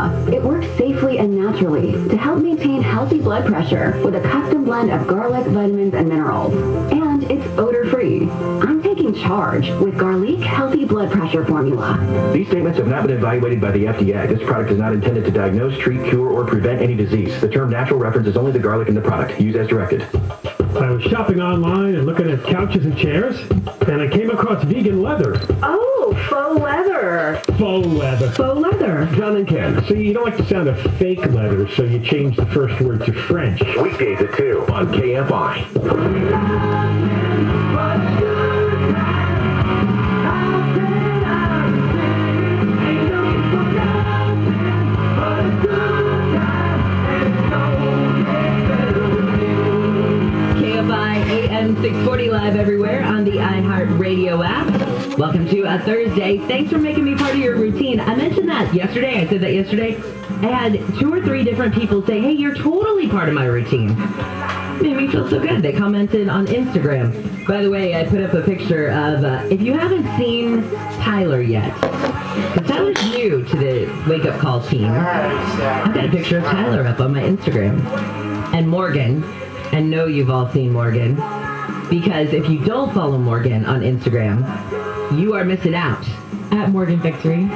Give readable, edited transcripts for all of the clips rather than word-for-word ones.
formula. It works safely and naturally to help maintain healthy blood pressure with a custom blend of garlic, vitamins, and minerals. And it's odor-free. I'm taking charge with Garlic Healthy Blood Pressure Formula. These statements have not been evaluated by the FDA. This product is not intended to diagnose, treat, cure, or prevent any disease. The term natural references only the garlic in the product. Use as directed. I was shopping online and looking at couches and chairs, and I came across vegan leather. Oh, faux leather. Faux leather. Faux leather. John and Ken, so you don't like the sound of fake leather, so you change the first word to French. Weekdays at 2 on KFI. AM 640 live everywhere on the iHeartRadio app. Welcome to a Thursday. Thanks for making me part of your routine. I mentioned that yesterday. I said that yesterday. I had 2 or 3 different people say, hey, you're totally part of my routine. Made me feel so good. They commented on Instagram. By the way, I put up a picture of, if you haven't seen Tyler yet, because Tyler's new to the Wake Up Call team. I've got a picture of Tyler up on my Instagram. And Morgan. I know you've all seen Morgan, because if you don't follow Morgan on Instagram, you are missing out. At Morgan Victory.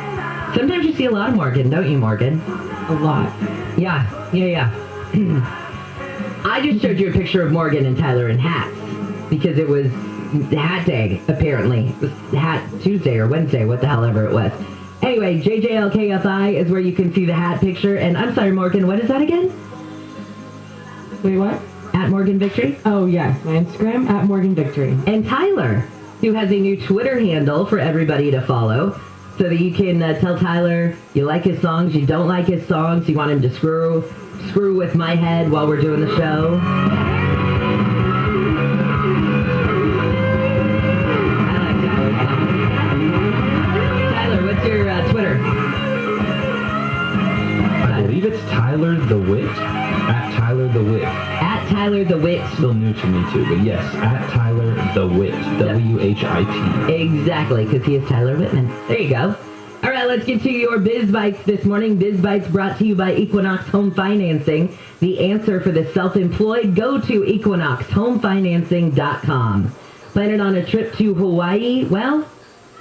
Sometimes you see a lot of Morgan, don't you, Morgan? A lot. Yeah. I just showed you a picture of Morgan and Tyler in hats, because it was hat day, apparently. It was hat Tuesday or Wednesday, what the hell ever it was. Anyway, JJLKFI is where you can see the hat picture, and I'm sorry, Morgan, what is that again? Wait, what? At Morgan Victory? Oh, yes. My Instagram, at Morgan Victory. And Tyler, who has a new Twitter handle for everybody to follow, so that you can tell Tyler you like his songs, you don't like his songs, you want him to screw with my head while we're doing the show. I like Tyler's song. Tyler, what's your Twitter? I believe it's Tyler the Wit. At Tyler the Wit. At Tyler the Wit. Still new to me too, but yes, at Tyler the Wit. WHIT. Exactly, because he is Tyler Whitman. There you go. All right, let's get to your Biz Bites this morning. Biz Bites brought to you by Equinox Home Financing. The answer for the self-employed, go to equinoxhomefinancing.com. Planning on a trip to Hawaii? Well,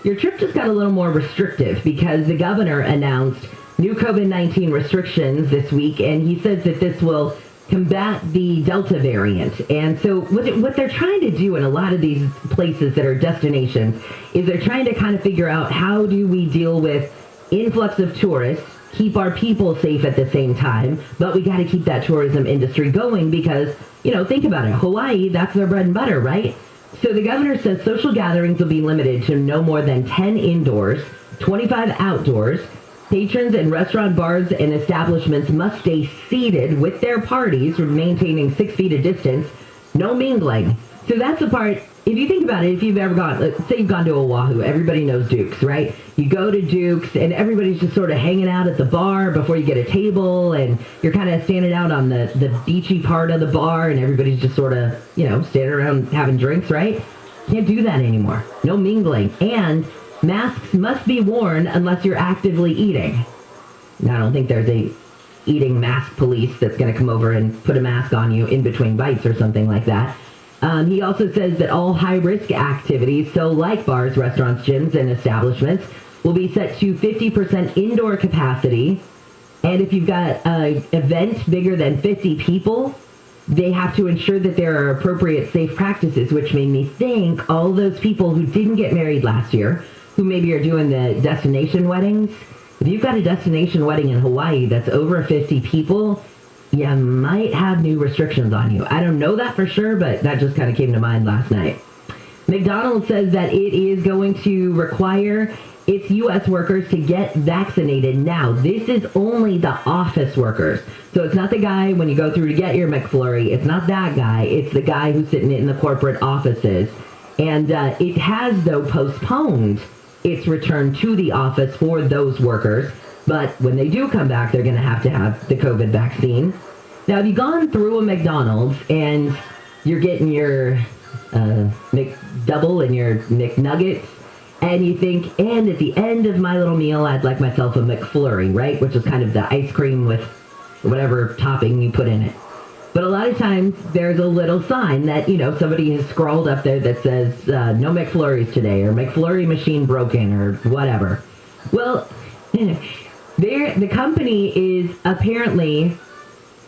your trip just got a little more restrictive because the governor announced new COVID-19 restrictions this week, and he says that this will combat the Delta variant. And so what they're trying to do in a lot of these places that are destinations is they're trying to kind of figure out how do we deal with influx of tourists, keep our people safe at the same time, but we got to keep that tourism industry going because, think about it. Hawaii, that's their bread and butter, right? So the governor says social gatherings will be limited to no more than 10 indoors, 25 outdoors. Patrons and restaurant bars and establishments must stay seated with their parties, maintaining 6 feet of distance, no mingling. So that's the part, if you think about it, if you've ever gone, let's say you've gone to Oahu, everybody knows Duke's, right? You go to Duke's and everybody's just sort of hanging out at the bar before you get a table, and you're kind of standing out on the beachy part of the bar, and everybody's just sort of, standing around having drinks, right? Can't do that anymore. No mingling. And masks must be worn unless you're actively eating. Now, I don't think there's a eating mask police that's going to come over and put a mask on you in between bites or something like that. He also says that all high-risk activities, so like bars, restaurants, gyms, and establishments, will be set to 50% indoor capacity. And if you've got an event bigger than 50 people, they have to ensure that there are appropriate safe practices, which made me think all those people who didn't get married last year, who maybe are doing the destination weddings. If you've got a destination wedding in Hawaii that's over 50 people, you might have new restrictions on you. I don't know that for sure, but that just kind of came to mind last night. McDonald's says that it is going to require its U.S. workers to get vaccinated now. This is only the office workers. So it's not the guy when you go through to get your McFlurry. It's not that guy. It's the guy who's sitting in the corporate offices. And it has, though, postponed its return to the office for those workers. But when they do come back, they're going to have the COVID vaccine. Now, have you gone through a McDonald's and you're getting your McDouble and your McNuggets, And you think, and at the end of my little meal, I'd like myself a McFlurry, right? Which is kind of the ice cream with whatever topping you put in it. But a lot of times there's a little sign that, somebody has scrawled up there that says, no McFlurries today, or McFlurry machine broken, or whatever. Well, the company is apparently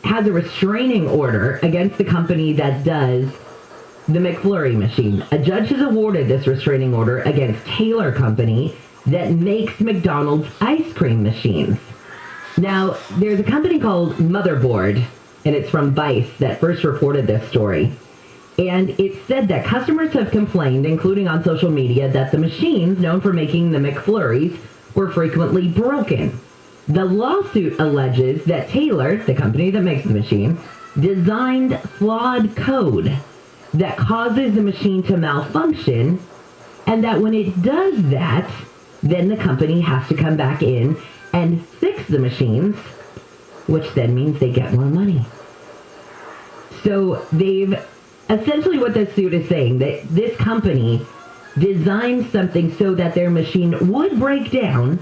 has a restraining order against the company that does the McFlurry machine. A judge has awarded this restraining order against Taylor Company that makes McDonald's ice cream machines. Now, there's a company called Motherboard, and it's from Vice, that first reported this story. And it said that customers have complained, including on social media, that the machines known for making the McFlurries were frequently broken. The lawsuit alleges that Taylor, the company that makes the machine, designed flawed code that causes the machine to malfunction, and that when it does that, then the company has to come back in and fix the machines, which then means they get more money. So they've essentially, what this suit is saying, that this company designed something so that their machine would break down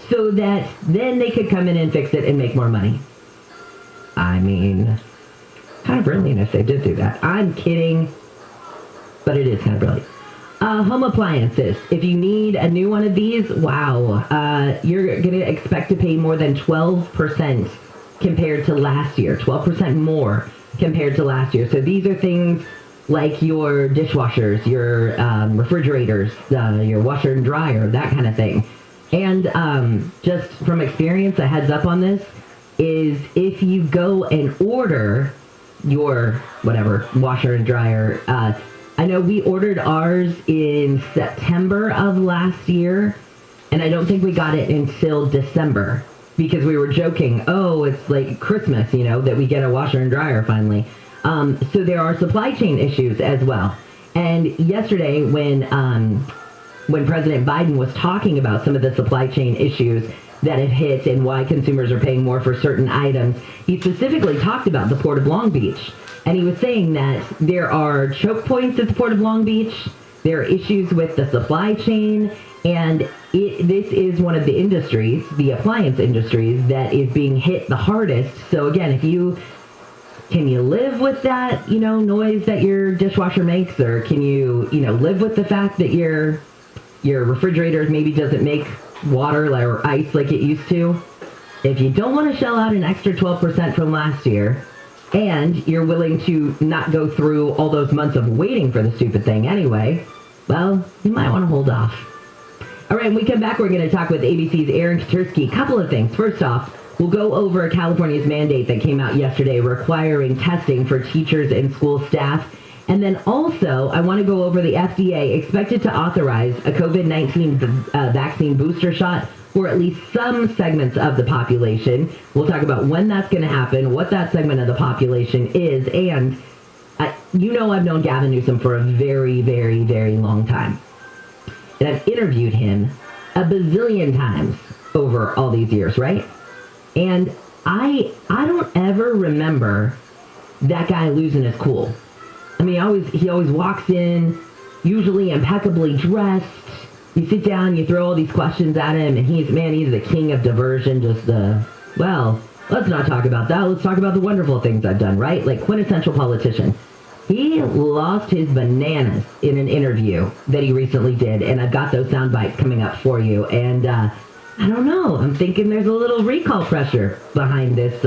so that then they could come in and fix it and make more money. I mean, kind of brilliant if they did do that. I'm kidding, but it is kind of brilliant. Home appliances. If you need a new one of these, wow, you're going to expect to pay more than 12% compared to last year. 12% more compared to last year. So these are things like your dishwashers, your refrigerators, your washer and dryer, that kind of thing. And just from experience, a heads up on this is if you go and order your whatever washer and dryer, I know we ordered ours in September of last year, and I don't think we got it until December because we were joking, oh, it's like Christmas, that we get a washer and dryer finally. So there are supply chain issues as well. And yesterday when President Biden was talking about some of the supply chain issues that have hit and why consumers are paying more for certain items, he specifically talked about the Port of Long Beach. And he was saying that there are choke points at the Port of Long Beach, there are issues with the supply chain, and this is one of the industries, the appliance industries, that is being hit the hardest. So again, can you live with that, noise that your dishwasher makes, or can you, live with the fact that your refrigerator maybe doesn't make water or ice like it used to? If you don't want to shell out an extra 12% from last year, and you're willing to not go through all those months of waiting for the stupid thing anyway, well, you might want to hold off. All right, when we come back, we're going to talk with ABC's Aaron Katursky. Couple of things. First off, we'll go over California's mandate that came out yesterday requiring testing for teachers and school staff. And then also, I want to go over the FDA expected to authorize a COVID-19 vaccine booster shot for at least some segments of the population. We'll talk about when that's going to happen, what that segment of the population is, and I've known Gavin Newsom for a very, very, very long time. And I've interviewed him a bazillion times over all these years, right? And I don't ever remember that guy losing his cool. I mean, he always walks in, usually impeccably dressed. You sit down, you throw all these questions at him, and he's the king of diversion. Let's not talk about that. Let's talk about the wonderful things I've done, right? Like quintessential politician. He lost his bananas in an interview that he recently did, and I've got those sound bites coming up for you. And I don't know. I'm thinking there's a little recall pressure behind this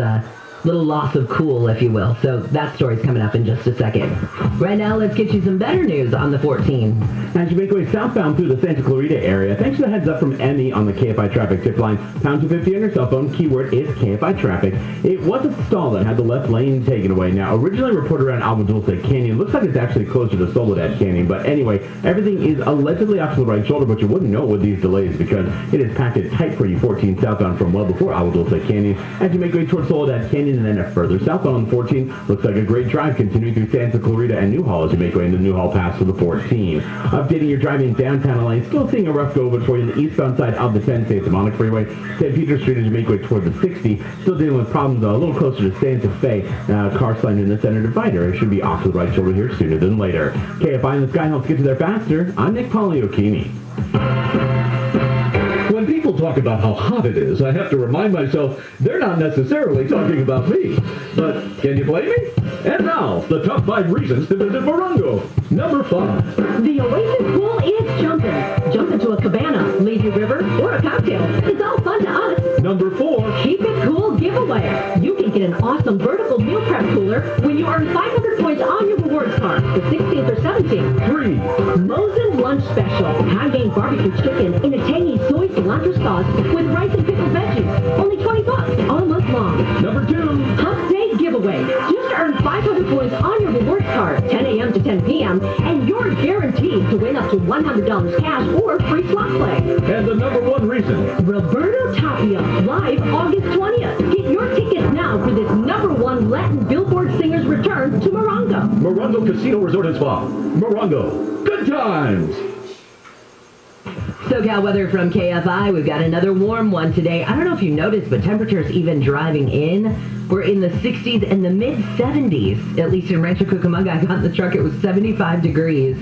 little loss of cool, if you will. So that story's coming up in just a second. Right now, let's get you some better news on the 14. As you make your way southbound through the Santa Clarita area, thanks for the heads up from Emmy on the KFI traffic tip line. Pound 250 on your cell phone. Keyword is KFI traffic. It was a stall that had the left lane taken away. Now, originally reported around Alma Dulce Canyon. Looks like it's actually closer to Soledad Canyon. But anyway, everything is allegedly off to the right shoulder, but you wouldn't know it with these delays because it is packed it tight for you 14 southbound from well before Alma Dulce Canyon. As you make your way towards Soledad Canyon and then further southbound on the 14, looks like a great drive continuing through Santa Clarita and Newhall as you make your way into Newhall Pass for the 14. Updating your driving downtown lane, still seeing a rough go over for you on the eastbound side of the 10 Santa Monica Freeway. St. Peter Street as you make your way toward the 60, still dealing with problems a little closer to Santa Fe. Car sliding in the center divider. It should be off to the right shoulder here sooner than later. KFI in the Sky helps get you there faster. I'm Nick Poliokini. talk about how hot it is, I have to remind myself they're not necessarily talking about me. But can you blame me? And now, the top 5 reasons to visit Morongo. Number 5. The Oasis pool is jumping. Jump into a cabana, lazy river, or a cocktail. It's all fun to us. Number 4. Keep it cool giveaway. You can get an awesome vertical meal prep cooler when you earn 500 points on your rewards card, the 16th or 17th. 3. Mosen's Lunch Special. High-gain barbecue chicken in a tangy soy cilantro sauce with rice and pickled veggies. Only $20 all month long. Number 2. Hump Day giveaway. Just earn 500 points on your rewards card, 10 a.m. to 10 p.m., and you're guaranteed to win up to $100 cash or free slot play. And the number 1 reason. Roberto Tapia, live August 20th. Get your tickets now for this number 1 Latin Billboard singer's return to Morongo. Morongo Casino Resort and Spa. Morongo. Good times. SoCal weather from KFI. We've got another warm one today. I don't know if you noticed, but temperatures even driving in were in the 60s and the mid-70s. At least in Rancho Cucamonga, I got in the truck. It was 75 degrees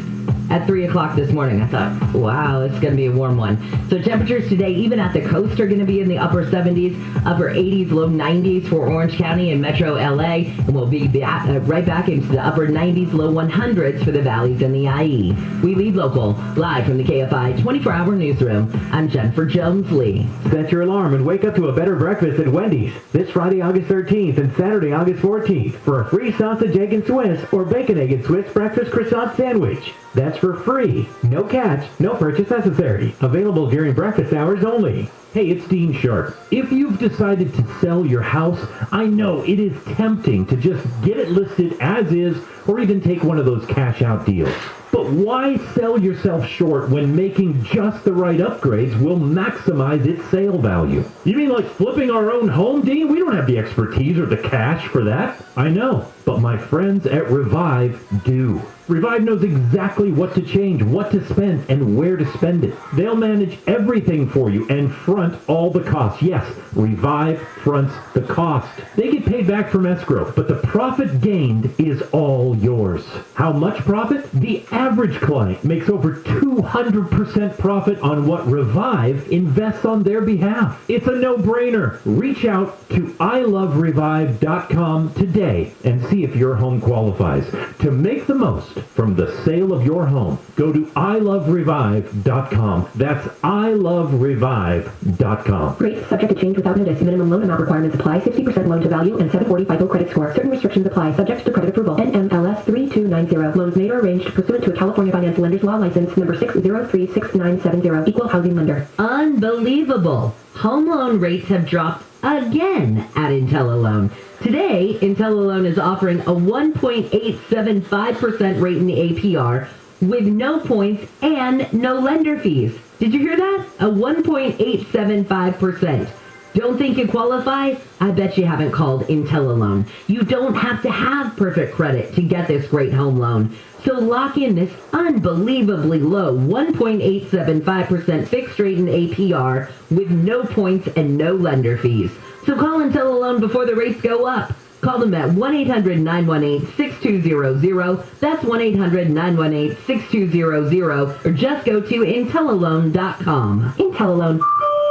at 3 o'clock this morning. I thought, wow, it's going to be a warm one. So temperatures today, even at the coast, are going to be in the upper 70s, upper 80s, low 90s for Orange County and Metro LA. And we'll be right back into the upper 90s, low 100s for the valleys and the IE. We lead local, live from the KFI 24-hour newsroom. I'm Jennifer Jones-Lee. Set your alarm and wake up to a better breakfast at Wendy's this Friday, August 13th and Saturday, August 14th for a free sausage, egg, and Swiss or bacon, egg, and Swiss breakfast croissant sandwich. That's for free. No catch, no purchase necessary. Available during breakfast hours only. Hey, it's Dean Sharp. If you've decided to sell your house, I know it is tempting to just get it listed as is or even take one of those cash out deals. But why sell yourself short when making just the right upgrades will maximize its sale value? You mean like flipping our own home, Dean? We don't have the expertise or the cash for that. I know, but my friends at Revive do. Revive knows exactly what to change, what to spend, and where to spend it. They'll manage everything for you and front all the costs. Yes, Revive fronts the cost. They get paid back from escrow, but the profit gained is all yours. How much profit? The average client makes over 200% profit on what Revive invests on their behalf. It's a no-brainer. Reach out to iloverevive.com today and see if your home qualifies. To make the most from the sale of your home, go to iloverevive.com. That's iloverevive.com. Rates subject to change without notice. Minimum loan amount requirements apply. 60% loan to value and 740 FICO credit score. Certain restrictions apply. Subject to credit approval. NMLS 3290. Loans made or arranged pursuant to a California Finance Lenders Law license number 6036970. Equal housing lender. Unbelievable. Home loan rates have dropped again at IntelliLoan. Today, IntelliLoan is offering a 1.875% rate in the APR with no points and no lender fees. Did you hear that? A 1.875%. Don't think you qualify? I bet you haven't called IntelliLoan. You don't have to have perfect credit to get this great home loan. So lock in this unbelievably low 1.875% fixed rate in APR with no points and no lender fees. So call IntelliLoan before the rates go up. Call them at 1-800-918-6200. That's 1-800-918-6200. Or just go to IntelliLoan.com. IntelliLoan.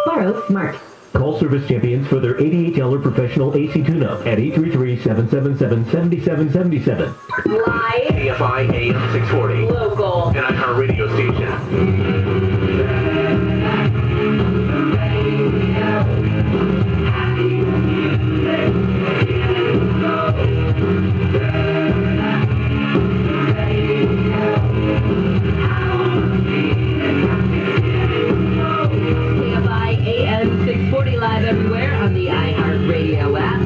Borrow smart. Call Service Champions for their $88 professional AC tune-up at 833-777-7777. Live. KFI AM 640. Local. And iHeartRadio station. KFI AM 640 live everywhere on the iHeartRadio app.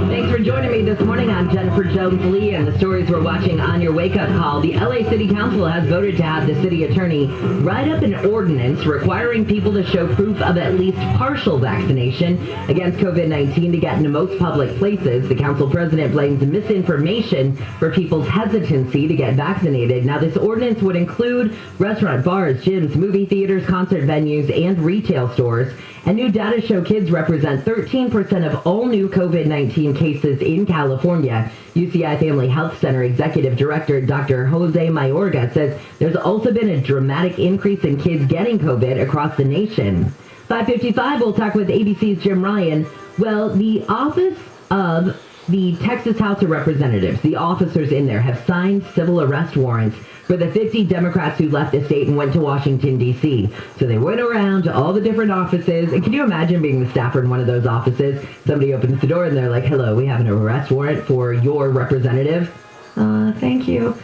Thanks for joining me this morning. I'm Jennifer Jones-Lee, and the stories we're watching on your wake-up call. The LA City Council has voted to have the city attorney write up an ordinance requiring people to show proof of at least partial vaccination against COVID-19 to get into most public places. The council president blames misinformation for people's hesitancy to get vaccinated. Now, this ordinance would include restaurant, bars, gyms, movie theaters, concert venues, and retail stores. And new data show kids represent 13% of all new COVID-19 cases in California. UCI Family Health Center Executive Director Dr. Jose Mayorga says there's also been a dramatic increase in kids getting COVID across the nation. 5:55, we'll talk with ABC's Jim Ryan. Well, the office of the Texas House of Representatives, the officers in there, have signed civil arrest warrants for the 50 Democrats who left the state and went to Washington, D.C. So they went around to all the different offices. And can you imagine being the staffer in one of those offices? Somebody opens the door and they're like, hello, we have an arrest warrant for your representative. Thank you.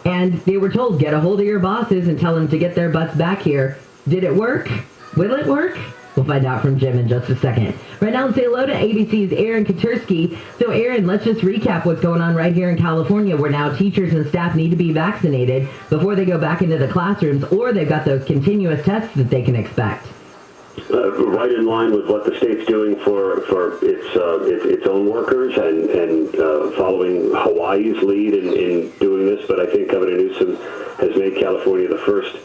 And they were told, get a hold of your bosses and tell them to get their butts back here. Did it work? Will it work? We'll find out from Jim in just a second. Right now, let's say hello to ABC's Aaron Katursky. So, Aaron, let's just recap what's going on right here in California, where now teachers and staff need to be vaccinated before they go back into the classrooms, or they've got those continuous tests that they can expect. Right in line with what the state's doing for its own workers and following Hawaii's lead in doing this. But I think Governor Newsom has made California the first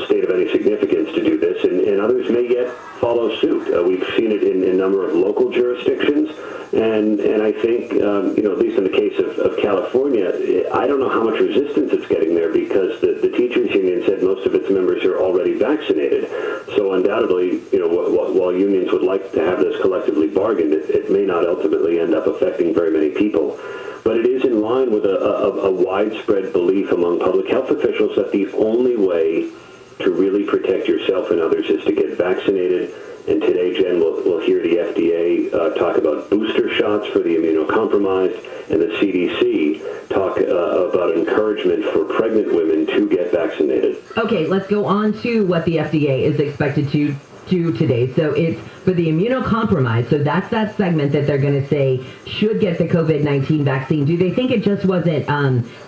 state of any significance to do this, and others may yet follow suit. We've seen it in a number of local jurisdictions, and I think, at least in the case of California, I don't know how much resistance it's getting there because the teachers union said most of its members are already vaccinated. So undoubtedly, while unions would like to have this collectively bargained, it may not ultimately end up affecting very many people. But it is in line with a widespread belief among public health officials that the only way to really protect yourself and others is to get vaccinated. And today, Jen, we'll hear the FDA talk about booster shots for the immunocompromised, and the CDC talk about encouragement for pregnant women to get vaccinated. Okay, let's go on to what the FDA is expected to do today. So it's for the immunocompromised. So that's that segment that they're going to say should get the COVID-19 vaccine. Do they think it just wasn't,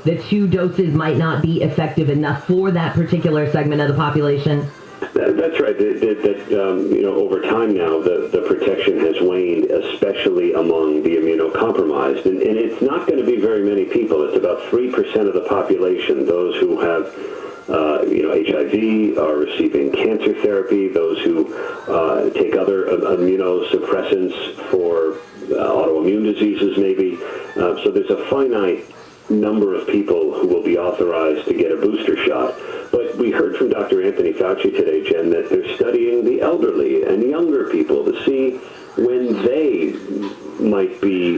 the 2 doses might not be effective enough for that particular segment of the population? That's right. Over time now, the protection has waned, especially among the immunocompromised. And it's not going to be very many people. It's about 3% of the population, those who have HIV, are receiving cancer therapy, those who take other immunosuppressants for autoimmune diseases maybe. So there's a finite number of people who will be authorized to get a booster shot. But we heard from Dr. Anthony Fauci today, Jen, that they're studying the elderly and younger people to see when they might be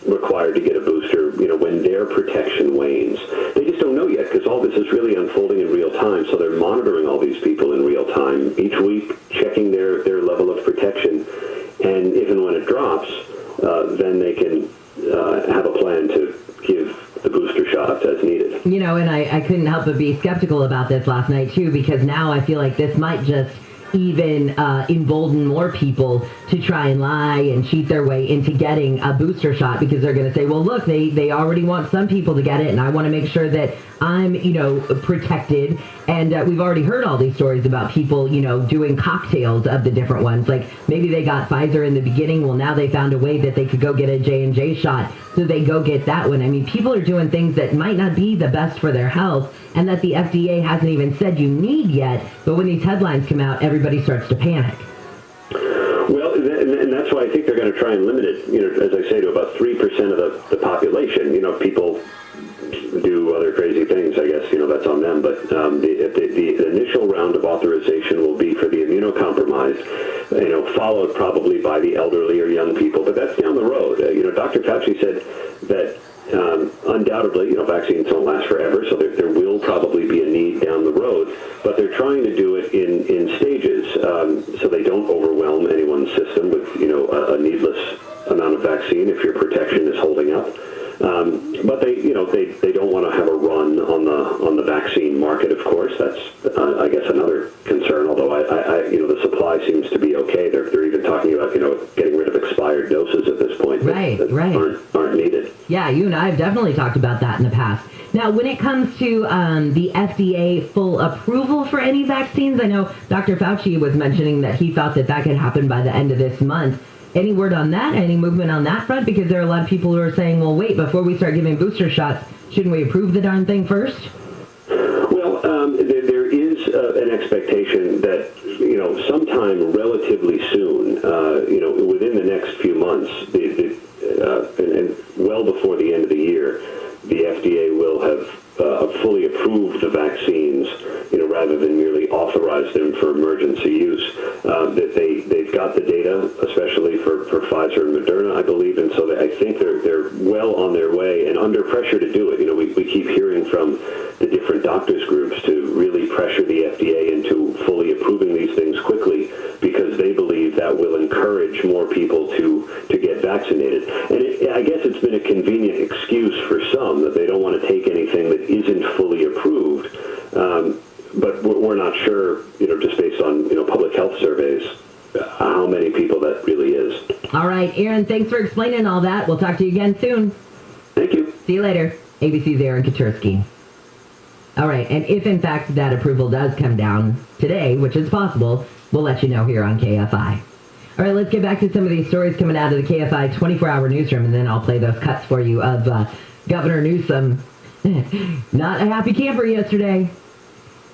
required to get a booster, when their protection wanes. They just don't know yet because all this is really unfolding in real time. So they're monitoring all these people in real time each week, checking their level of protection. And if and when it drops, then they can have a plan to give the booster shots as needed. And I couldn't help but be skeptical about this last night, too, because now I feel like this might just even embolden more people to try and lie and cheat their way into getting a booster shot, because they're going to say, well, look, they already want some people to get it, and I want to make sure that I'm, protected. And we've already heard all these stories about people, doing cocktails of the different ones. Like maybe they got Pfizer in the beginning. Well, now they found a way that they could go get a J&J shot. So they go get that one. I mean, people are doing things that might not be the best for their health and that the FDA hasn't even said you need yet. But when these headlines come out, everybody starts to panic. Well, and that's why I think they're going to try and limit it, as I say, to about 3% of the population. People do other crazy things, I guess, that's on them. But the initial round of authorization will be for the immunocompromised, followed probably by the elderly or young people. But that's down the road. Dr. Fauci said that undoubtedly, vaccines don't last forever, so there will probably be a need down the road. But they're trying to do it in stages so they don't overwhelm anyone's system with, a needless amount of vaccine if your protection is holding up. But they don't want to have a run on the vaccine market. Of course, that's I guess another concern. Although the supply seems to be okay. They're even talking about getting rid of expired doses at this point. Right. Aren't needed. Yeah, you and I have definitely talked about that in the past. Now, when it comes to the FDA full approval for any vaccines, I know Dr. Fauci was mentioning that he thought that could happen by the end of this month. Any word on that? Any movement on that front? Because there are a lot of people who are saying, well, wait, before we start giving booster shots, shouldn't we approve the darn thing first? Well, there is an expectation that, sometime relatively soon, within the next few months, and well before the end of the year, the FDA will have fully approved the vaccines, rather than merely authorize them for emergency use. That they've got the data, especially for Pfizer and Moderna, I believe, and so I think they're well on their way and under pressure to do it. We keep hearing from the different doctors groups to really pressure the FDA into fully approving these things quickly, because they believe that will encourage more people to get vaccinated. And I guess it's been a convenient excuse for some that they don't want to take anything that isn't fully approved. But we're not sure, just based on, public health surveys, how many people that really is. All right, Aaron, thanks for explaining all that. We'll talk to you again soon. Thank you. See you later. ABC's Aaron Katursky. All right, and if in fact that approval does come down today, which is possible, we'll let you know here on KFI. All right, let's get back to some of these stories coming out of the KFI 24-hour newsroom, and then I'll play those cuts for you of Governor Newsom. Not a happy camper yesterday.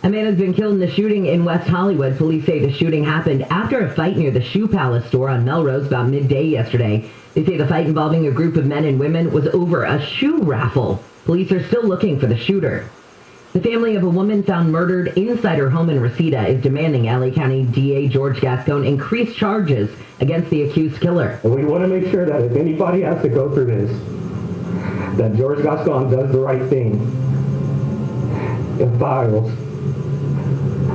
A man has been killed in the shooting in West Hollywood. Police say the shooting happened after a fight near the Shoe Palace store on Melrose about midday yesterday. They say the fight involving a group of men and women was over a shoe raffle. Police are still looking for the shooter. The family of a woman found murdered inside her home in Reseda is demanding LA County DA George Gascon increase charges against the accused killer. And we want to make sure that if anybody has to go through this, that George Gascon does the right thing and files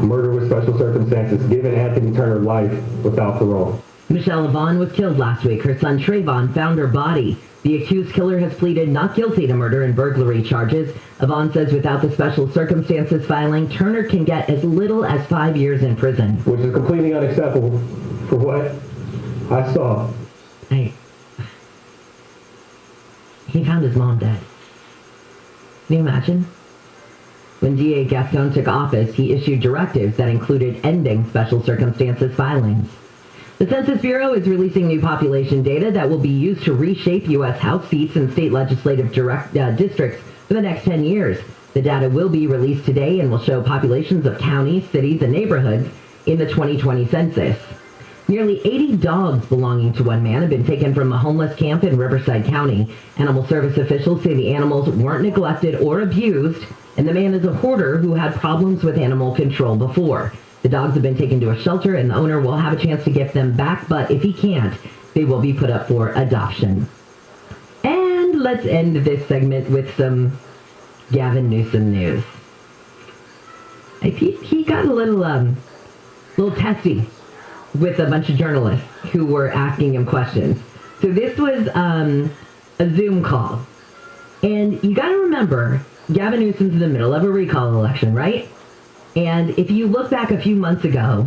murder with special circumstances, giving Anthony Turner life without parole. Michelle Yvonne was killed last week. Her son Trayvon found her body. The accused killer has pleaded not guilty to murder and burglary charges. Yvonne says without the special circumstances filing, Turner can get as little as 5 years in prison. Which is completely unacceptable for what I saw. Hey, he found his mom dead. Can you imagine? When DA Gascon took office, he issued directives that included ending special circumstances filings. The Census Bureau is releasing new population data that will be used to reshape U.S. House seats and state legislative districts for the next 10 years. The data will be released today and will show populations of counties, cities, and neighborhoods in the 2020 census. Nearly 80 dogs belonging to one man have been taken from a homeless camp in Riverside County. Animal service officials say the animals weren't neglected or abused, and the man is a hoarder who had problems with animal control before. The dogs have been taken to a shelter, and the owner will have a chance to get them back, but if he can't, they will be put up for adoption. And let's end this segment with some Gavin Newsom news. He got a little testy with a bunch of journalists who were asking him questions. So this was a Zoom call. And you got to remember, Gavin Newsom's in the middle of a recall election, right? And if you look back a few months ago,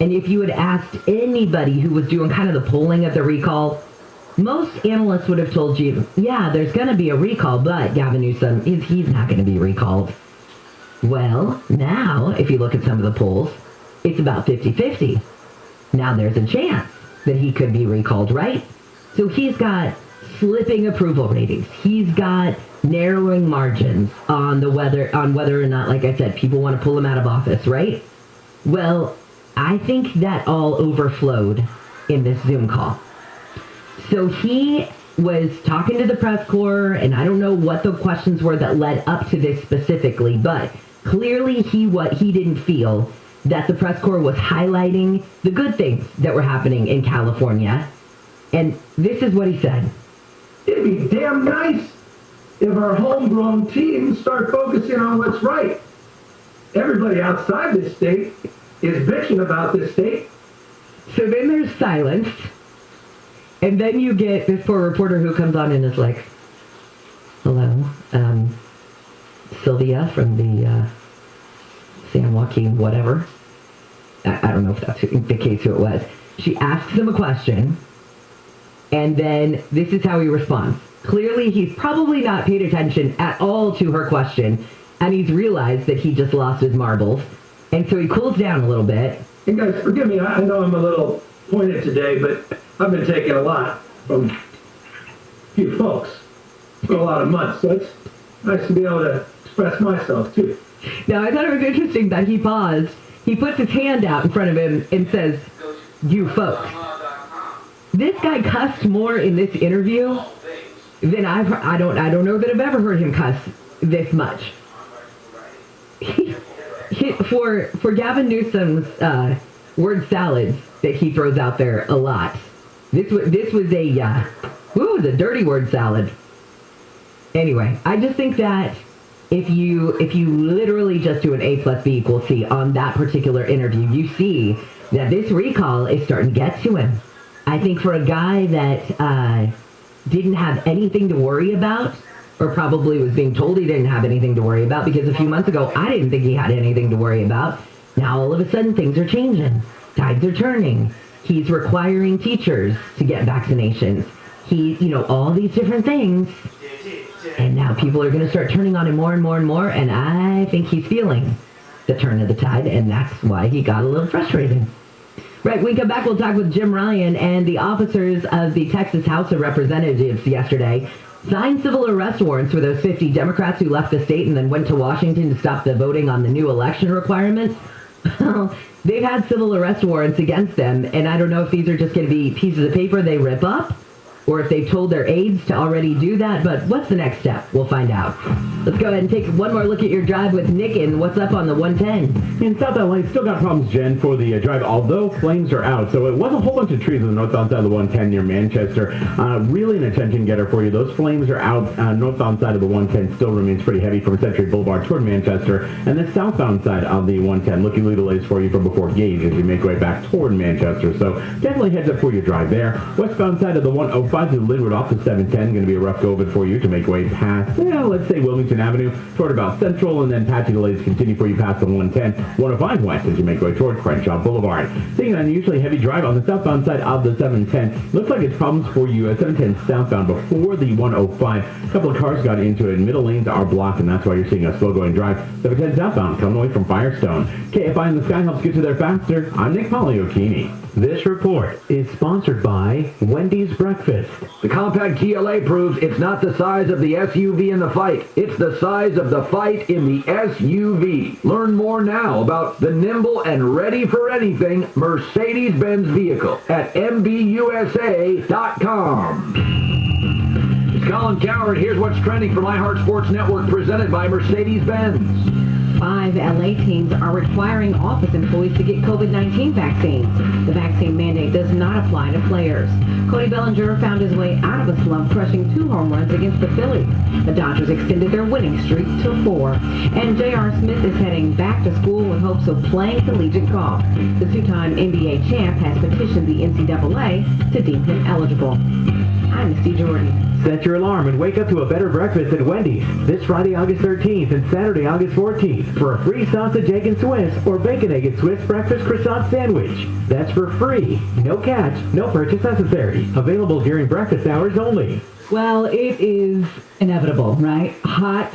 and if you had asked anybody who was doing kind of the polling of the recall, most analysts would have told you, yeah, there's going to be a recall, but Gavin Newsom, he's not going to be recalled. Well, now, if you look at some of the polls, it's about 50-50. Now there's a chance that he could be recalled, right? So he's got slipping approval ratings. He's got narrowing margins on whether or not, like I said, people want to pull him out of office, right? Well, I think that all overflowed in this Zoom call. So he was talking to the press corps, and I don't know what the questions were that led up to this specifically, but clearly he didn't feel that the press corps was highlighting the good things that were happening in California. And this is what he said. It'd be damn nice if our homegrown teams start focusing on what's right. Everybody outside this state is bitching about this state. So then there's silence. And then you get this poor reporter who comes on and is like, hello, Sylvia from the San Joaquin whatever. I don't know if that's the case who it was. She asks him a question, and then this is how he responds. Clearly, he's probably not paid attention at all to her question, and he's realized that he just lost his marbles. And so he cools down a little bit. And guys, forgive me, I know I'm a little pointed today, but I've been taking a lot from a few folks for a lot of months, so it's nice to be able to express myself, too. Now, I thought it was interesting that he paused. He puts his hand out in front of him and says, you folks. This guy cussed more in this interview than I don't know that I've ever heard him cuss this much. for Gavin Newsom's word salads that he throws out there a lot, this was a dirty word salad. Anyway, I just think that if you literally just do an A plus B equals C on that particular interview, you see that this recall is starting to get to him. I think for a guy that didn't have anything to worry about, or probably was being told he didn't have anything to worry about, because a few months ago I didn't think he had anything to worry about. Now all of a sudden things are changing. Tides are turning. He's requiring teachers to get vaccinations. All these different things. And now people are going to start turning on him more and more and more, and I think he's feeling the turn of the tide, and that's why he got a little frustrated. Right, when we come back, we'll talk with Jim Ryan, and the officers of the Texas House of Representatives yesterday signed civil arrest warrants for those 50 Democrats who left the state and then went to Washington to stop the voting on the new election requirements. They've had civil arrest warrants against them, and I don't know if these are just going to be pieces of paper they rip up, or if they've told their aides to already do that, but what's the next step? We'll find out. Let's go ahead and take one more look at your drive with Nick and what's up on the 110. In South LA, still got problems, Jen, for the drive, although flames are out. So it was a whole bunch of trees on the northbound side of the 110 near Manchester. Really an attention getter for you. Those flames are out. Northbound side of the 110 still remains pretty heavy from Century Boulevard toward Manchester. And the southbound side of the 110, looking a little delays for you from before Gage as you make your way back toward Manchester. So definitely heads up for your drive there. Westbound side of the 105 to Linwood off the 710, going to be a rough go-of for you to make your way past, let's say Wilmington Avenue, toward about Central, and then patchy delays continue for you past the 110, 105 west as you make your way toward Crenshaw Boulevard. Seeing an unusually heavy drive on the southbound side of the 710. Looks like it's problems for you at 710 southbound before the 105. A couple of cars got into it. Middle lanes are blocked, and that's why you're seeing a slow-going drive. 710 southbound coming away from Firestone. KFI in the sky helps get you there faster. I'm Nick Poliokini. This report is sponsored by Wendy's Breakfast. The compact GLA proves it's not the size of the SUV in the fight. It's the size of the fight in the SUV. Learn more now about the nimble and ready for anything Mercedes-Benz vehicle at MBUSA.com. It's Colin Coward. Here's what's trending from iHeart Sports Network, presented by Mercedes-Benz. 5 LA teams are requiring office employees to get COVID-19 vaccines. The vaccine mandate does not apply to players. Cody Bellinger found his way out of a slump, crushing 2 home runs against the Phillies. The Dodgers extended their winning streak to 4. And J.R. Smith is heading back to school with hopes of playing collegiate golf. The 2-time NBA champ has petitioned the NCAA to deem him eligible. I'm Misty Jordan. Set your alarm and wake up to a better breakfast at Wendy's this Friday, August 13th and Saturday, August 14th for a free sausage, egg, and Swiss or bacon, egg, and Swiss breakfast croissant sandwich. That's for free. No catch, no purchase necessary. Available during breakfast hours only. Well, it is inevitable, right? Hot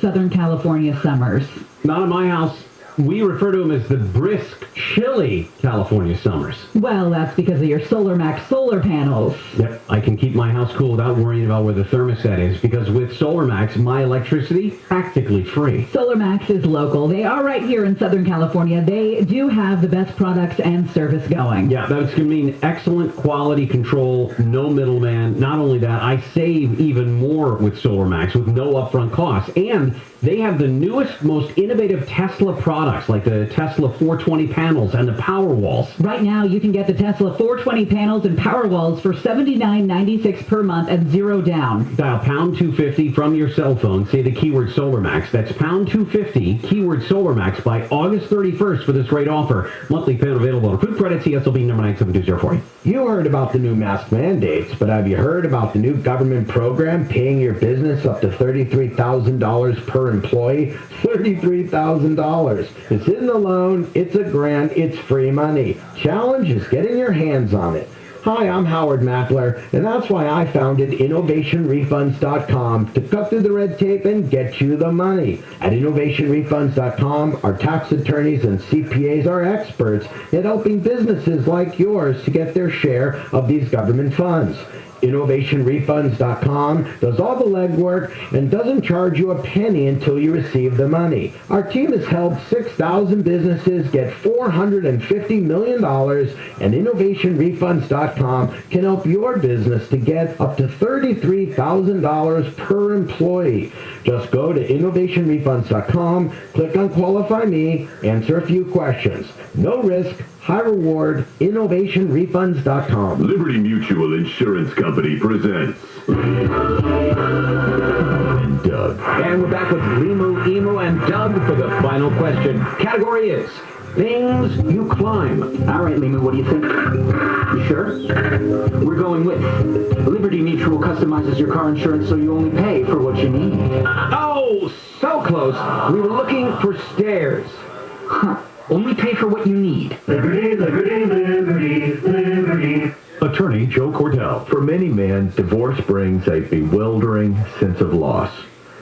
Southern California summers. Not at my house. We refer to them as the brisk, chilly California summers. Well, that's because of your SolarMax solar panels. Yep, I can keep my house cool without worrying about where the thermostat is, because with SolarMax, my electricity practically free. SolarMax is local. They are right here in Southern California. They do have the best products and service going. Yeah, that's going to mean excellent quality control, no middleman. Not only that, I save even more with SolarMax with no upfront costs. And they have the newest, most innovative Tesla products, like the Tesla 420 panels and the Powerwalls. Right now, you can get the Tesla 420 panels and Powerwalls for $79.96 per month at zero down. Dial pound 250 from your cell phone. Say the keyword SolarMax. That's pound 250, keyword SolarMax by August 31st for this great offer. Monthly payment available on food credit, CSLB number 97204. You heard about the new mask mandates, but have you heard about the new government program paying your business up to $33,000 per employee? $33,000. This isn't a loan, it's a grant, it's free money. Challenge is getting your hands on it. Hi, I'm Howard Mackler, and that's why I founded InnovationRefunds.com to cut through the red tape and get you the money. At InnovationRefunds.com, our tax attorneys and CPAs are experts at helping businesses like yours to get their share of these government funds. InnovationRefunds.com does all the legwork and doesn't charge you a penny until you receive the money. Our team has helped 6,000 businesses get $450 million, and InnovationRefunds.com can help your business to get up to $33,000 per employee. Just go to InnovationRefunds.com, click on Qualify Me, answer a few questions. No risk, high reward, InnovationRefunds.com. Liberty Mutual Insurance Company presents and Doug. And we're back with Limu, Emu, and Doug for the final question. Category is things you climb. All right, Limu, what do you think? You sure? We're going with Liberty Mutual customizes your car insurance so you only pay for what you need. Oh, so close. We were looking for stairs. Huh. Only pay for what you need. Liberty, liberty, liberty, liberty. Attorney Joe Cordell. For many men, divorce brings a bewildering sense of loss.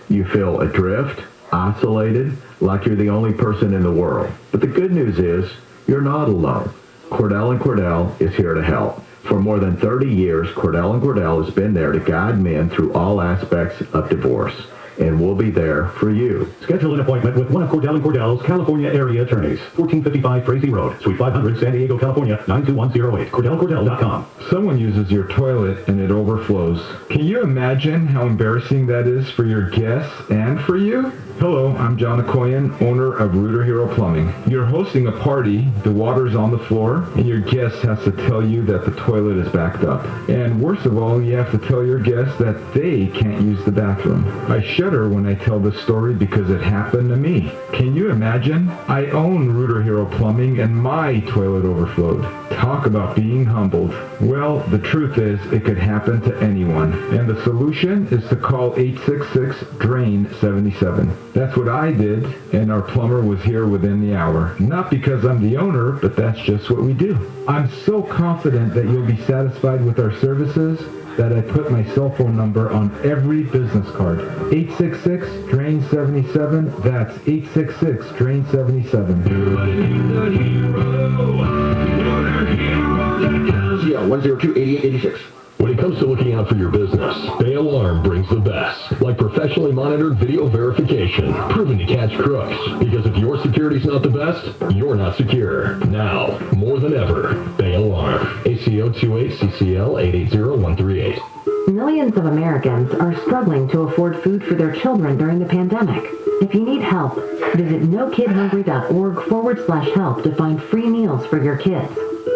You feel adrift, isolated, like you're the only person in the world. But the good news is, you're not alone. Cordell & Cordell is here to help. For more than 30 years, Cordell & Cordell has been there to guide men through all aspects of divorce. And we'll be there for you. Schedule an appointment with one of Cordell & Cordell's California area attorneys. 1455 Frazee Road, Suite 500, San Diego, California, 92108. CordellCordell.com. Someone uses your toilet and it overflows. Can you imagine how embarrassing that is for your guests and for you? Hello, I'm John Okoyan, owner of Rooter Hero Plumbing. You're hosting a party, the water's on the floor, and your guest has to tell you that the toilet is backed up. And worst of all, you have to tell your guests that they can't use the bathroom. I shudder when I tell this story because it happened to me. Can you imagine? I own Rooter Hero Plumbing and my toilet overflowed. Talk about being humbled. Well, the truth is it could happen to anyone. And the solution is to call 866-DRAIN-77. That's what I did, and our plumber was here within the hour. Not because I'm the owner, but that's just what we do. I'm so confident that you'll be satisfied with our services that I put my cell phone number on every business card. 866-DRAIN-77. That's 866-DRAIN-77. Yeah, 102-8886. When it comes to looking out for your business, Bay Alarm brings the best, like professionally monitored video verification, proven to catch crooks. Because if your security's not the best, you're not secure. Now, more than ever, Bay Alarm. ACO 28CCL 880138. Millions of Americans are struggling to afford food for their children during the pandemic. If you need help, visit nokidhungry.org/help to find free meals for your kids.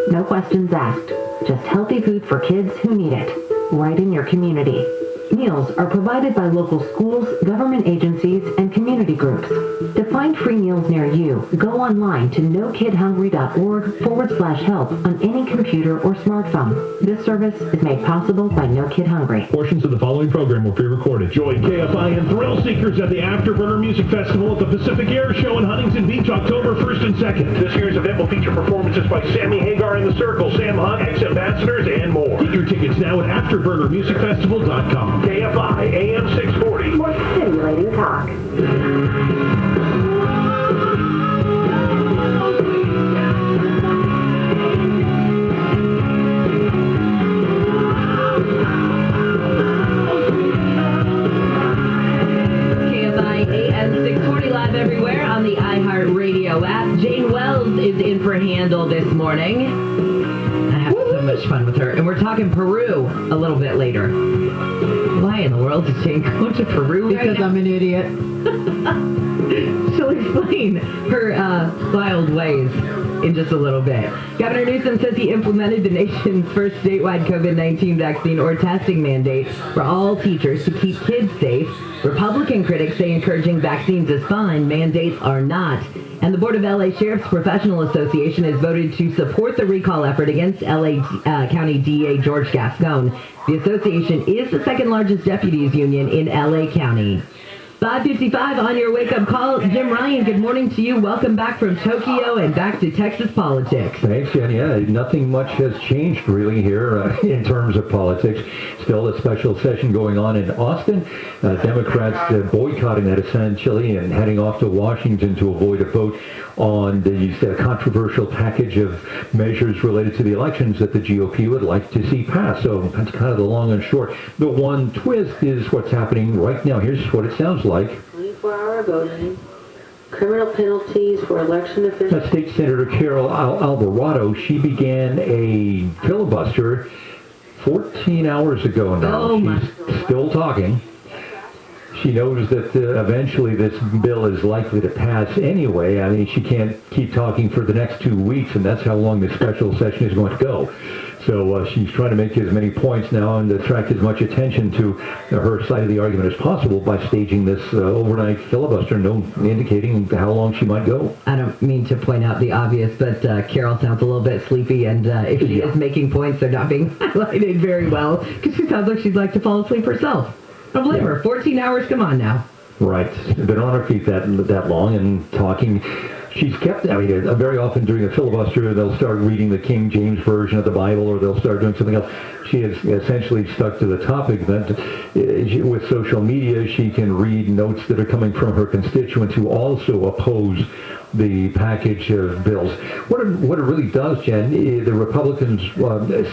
No questions asked. Just healthy food for kids who need it, right in your community. Meals are provided by local schools, government agencies, and community groups. To find free meals near you, go online to nokidhungry.org/help on any computer or smartphone. This service is made possible by No Kid Hungry. Portions of the following program were pre-recorded. Join KFI and Thrill Seekers at the Afterburner Music Festival at the Pacific Air Show in Huntington Beach, October 1st and 2nd. This year's event will feature performances by Sammy Hagar and the Circle, Sam Hunt, ex-ambassadors, and more. Get your tickets now at AfterburnerMusicFestival.com. KFI AM 640. More stimulating talk. KFI AM 640 live everywhere on the iHeartRadio app. Jane Wells is in for Handle this morning. I have so much fun with her. And we're talking Peru a little bit later. Why in the world is Jane going to Peru right now? Because I'm an idiot. She'll explain her wild ways in just a little bit. Governor Newsom says he implemented the nation's first statewide COVID-19 vaccine or testing mandate for all teachers to keep kids safe. Republican critics say encouraging vaccines is fine, mandates are not. And the Board of LA Sheriff's Professional Association has voted to support the recall effort against LA County DA George Gascon. The association is the second largest deputies union in LA County. 5:55 on your wake-up call. Jim Ryan, good morning to you. Welcome back from Tokyo and back to Texas politics. Thanks, Jen. Yeah, nothing much has changed really here in terms of politics. Still a special session going on in Austin. Democrats boycotting that essentially and heading off to Washington to avoid a vote on the controversial package of measures related to the elections that the GOP would like to see passed. So that's kind of the long and short. The one twist is what's happening right now. Here's what it sounds like. 24-hour voting, criminal penalties for election officials. State Senator Carol Alvarado, she began a filibuster 14 hours ago now. She's still talking. She knows that eventually this bill is likely to pass anyway. I mean, she can't keep talking for the next 2 weeks, and that's how long this special session is going to go. So she's trying to make as many points now and attract as much attention to her side of the argument as possible by staging this overnight filibuster, indicating how long she might go. I don't mean to point out the obvious, but Carol sounds a little bit sleepy, and if she is making points, they're not being highlighted very well, because she sounds like she'd like to fall asleep herself. Don't blame her. 14 hours, come on now. Right. Been on her feet that long and talking. She's kept, very often during the filibuster, they'll start reading the King James Version of the Bible, or they'll start doing something else. She has essentially stuck to the topic that with social media, she can read notes that are coming from her constituents who also oppose the package of bills. What it really does, Jen, the Republicans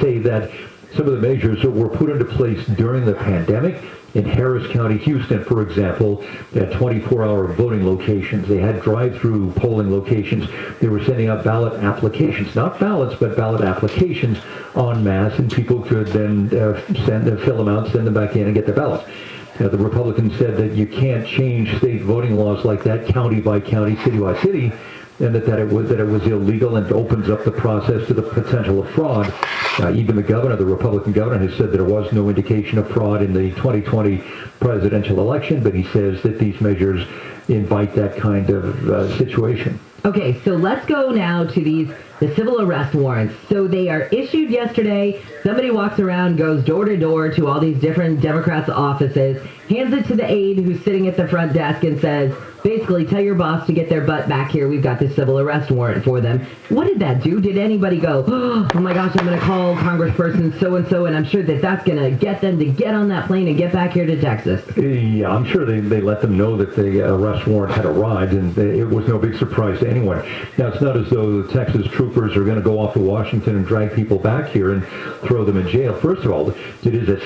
say that some of the measures that were put into place during the pandemic in Harris County, Houston, for example, they had 24-hour voting locations. They had drive-through polling locations. They were sending out ballot applications, not ballots, but ballot applications en masse, and people could then fill them out, send them back in, and get their ballots. The Republicans said that you can't change state voting laws like that, county by county, city by city, and that it was illegal and opens up the process to the potential of fraud. Even the governor, the Republican governor, has said there was no indication of fraud in the 2020 presidential election, but he says that these measures invite that kind of situation. Okay, so let's go now to the civil arrest warrants. So they are issued yesterday. Somebody walks around, goes door to door to all these different Democrats' offices, hands it to the aide who's sitting at the front desk and says, basically, tell your boss to get their butt back here. We've got this civil arrest warrant for them. What did that do? Did anybody go, oh my gosh, I'm going to call Congressperson so-and-so, and I'm sure that that's going to get them to get on that plane and get back here to Texas? Yeah, I'm sure they let them know that the arrest warrant had arrived, and it was no big surprise to anyone. Now, it's not as though the Texas troopers are going to go off to Washington and drag people back here and throw them in jail. First of all, it is a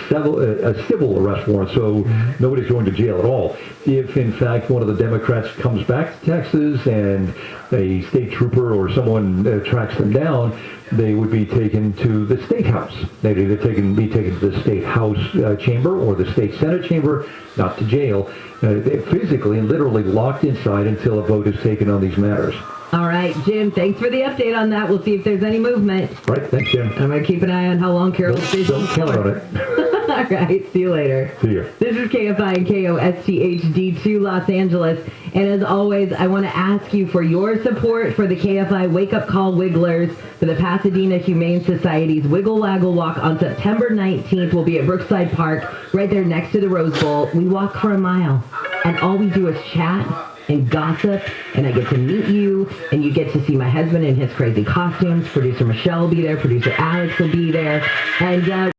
civil arrest warrant, so nobody's going to jail at all. If, in fact, one of the Democrats comes back to Texas and a state trooper or someone tracks them down, they would be taken to the state house. They'd either be taken to the state house chamber or the state senate chamber, not to jail, physically and literally locked inside until a vote is taken on these matters. All right, Jim, thanks for the update on that. We'll see if there's any movement. Right, thanks, Jim. I'm going to keep an eye on how long Carol stays on the floor. Don't count on it. All right, see you later. See you. This is KFI and KOSTHD2 Los Angeles. And as always, I want to ask you for your support for the KFI Wake Up Call Wigglers for the Pasadena Humane Society's Wiggle Waggle Walk on September 19th. We'll be at Brookside Park, right there next to the Rose Bowl. We walk for a mile, and all we do is chat and gossip, and I get to meet you, and you get to see my husband in his crazy costumes. Producer Michelle will be there. Producer Alex will be there. And